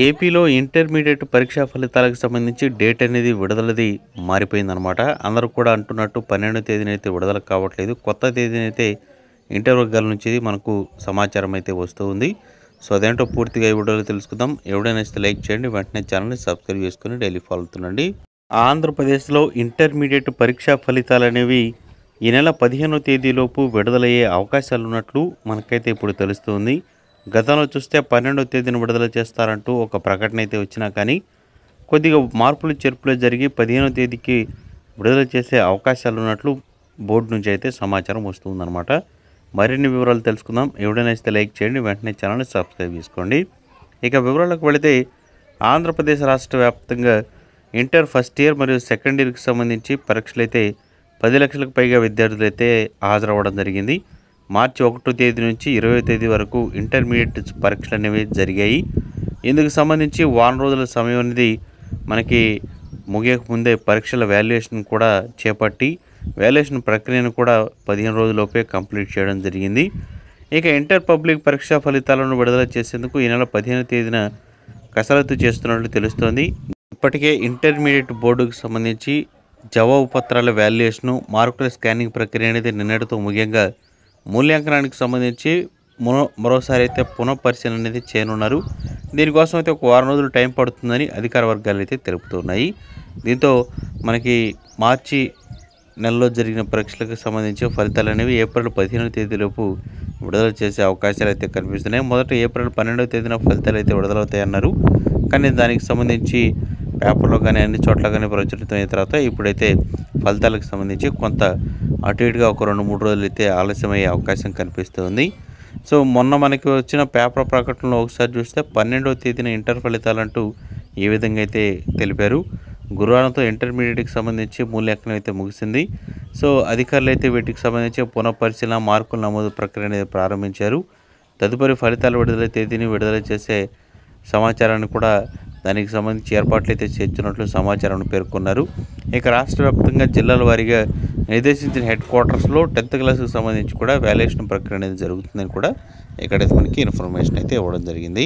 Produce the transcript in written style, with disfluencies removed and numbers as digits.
ఏపీలో ఇంటర్మీడియట్ పరీక్షా ఫలితాలకు సంబంధించి డేట్ అనేది విడుదలది మారిపోయిందనమాట. అందరూ కూడా అంటున్నట్టు 12వ తేదీన అయితే విడుదల కావట్లేదు. కొత్త తేదీనైతే ఇంటర్ వర్గాల నుంచి మనకు సమాచారం అయితే వస్తూ ఉంది. సో అదేంటో పూర్తిగా ఈ వీడియోలో తెలుసుకుందాం. ఎవడైనా ఇస్తే లైక్ చేయండి, వెంటనే ఛానల్ని సబ్స్క్రైబ్ చేసుకుని డైలీ ఫాలో అవుతుండండి. ఆంధ్రప్రదేశ్లో ఇంటర్మీడియట్ పరీక్షా ఫలితాలు అనేవి ఈ నెల 15వ తేదీలోపు విడుదలయ్యే అవకాశాలు ఉన్నట్లు మనకైతే ఇప్పుడు తెలుస్తుంది. గతంలో చూస్తే 12వ తేదీన విడుదల చేస్తారంటూ ఒక ప్రకటన అయితే వచ్చినా కానీ కొద్దిగా మార్పులు చేర్పులు జరిగి 15వ తేదీకి విడుదల చేసే అవకాశాలు ఉన్నట్లు బోర్డు నుంచి అయితే సమాచారం వస్తుందన్నమాట. మరిన్ని వివరాలు తెలుసుకుందాం. ఎవడైనా ఇస్తే లైక్ చేయండి, వెంటనే ఛానల్ని సబ్స్క్రైబ్ చేసుకోండి. ఇక వివరాలకు వెళితే ఆంధ్రప్రదేశ్ రాష్ట్ర వ్యాప్తంగా ఇంటర్ ఫస్ట్ ఇయర్ మరియు సెకండ్ ఇయర్కి సంబంధించి పరీక్షలు అయితే 10 లక్షలకు పైగా విద్యార్థులు అయితే హాజరవ్వడం జరిగింది. మార్చి 1వ తేదీ నుంచి 20వ తేదీ వరకు ఇంటర్మీడియట్ పరీక్షలు అనేవి జరిగాయి. ఇందుకు సంబంధించి వారం రోజుల సమయం అనేది మనకి ముగియక ముందే పరీక్షల వాల్యుయేషన్ కూడా చేపట్టి వాల్యుయేషన్ ప్రక్రియను కూడా 15 రోజుల్లోపే కంప్లీట్ చేయడం జరిగింది. ఇక ఇంటర్ పబ్లిక్ పరీక్షా ఫలితాలను విడుదల చేసేందుకు ఈ నెల 15వ తేదీన కసరత్తు చేస్తున్నట్లు తెలుస్తోంది. ఇప్పటికే ఇంటర్మీడియట్ బోర్డుకు సంబంధించి జవాబు పత్రాల వాల్యుయేషను, మార్కుల స్కానింగ్ ప్రక్రియ అనేది నిన్నటితో ముఖ్యంగా మూల్యాంకనానికి సంబంధించి మరోసారి అయితే పునఃపరిశీలన అనేది చేయనున్నారు. దీనికోసం అయితే ఒక వారం రోజులు టైం పడుతుందని అధికార వర్గాలు అయితే తెలుపుతున్నాయి. దీంతో మనకి మార్చి నెలలో జరిగిన పరీక్షలకు సంబంధించి ఫలితాలు అనేవి ఏప్రిల్ 15వ తేదీలోపు విడుదల చేసే అవకాశాలు అయితే కనిపిస్తున్నాయి. మొదట ఏప్రిల్ 12వ తేదీన ఫలితాలు అయితే విడుదలవుతాయన్నారు. కానీ దానికి సంబంధించి పేపర్లో కానీ అన్ని చోట్ల కానీ ప్రచురితమైన తర్వాత ఇప్పుడైతే ఫలితాలకు సంబంధించి కొంత అటు ఇటుగా ఒక 2-3 రోజులు అయితే ఆలస్యమయ్యే అవకాశం కనిపిస్తుంది. సో మొన్న మనకి వచ్చిన పేపర్ ప్రకటనలో ఒకసారి చూస్తే 12వ తేదీన ఇంటర్ ఫలితాలంటూ ఏ విధంగా అయితే తెలిపారు. గురువారంతో ఇంటర్మీడియట్కి సంబంధించి మూల్యాంకనం అయితే ముగిసింది. సో అధికారులు అయితే వీటికి సంబంధించి పునఃపరిశీలన, మార్కుల నమోదు ప్రక్రియ అనేది ప్రారంభించారు. తదుపరి ఫలితాల విడుదల తేదీని విడుదల చేసే సమాచారాన్ని కూడా దానికి సంబంధించి ఏర్పాట్లు అయితే చేస్తున్నట్లు సమాచారాన్ని పేర్కొన్నారు. ఇక రాష్ట్ర వ్యాప్తంగా జిల్లాల వారీగా నిర్దేశించిన హెడ్ క్వార్టర్స్లో 10th క్లాస్కి సంబంధించి కూడా వాల్యుయేషన్ ప్రక్రియ అనేది జరుగుతుందని కూడా ఇక్కడైతే మనకి ఇన్ఫర్మేషన్ అయితే ఇవ్వడం జరిగింది.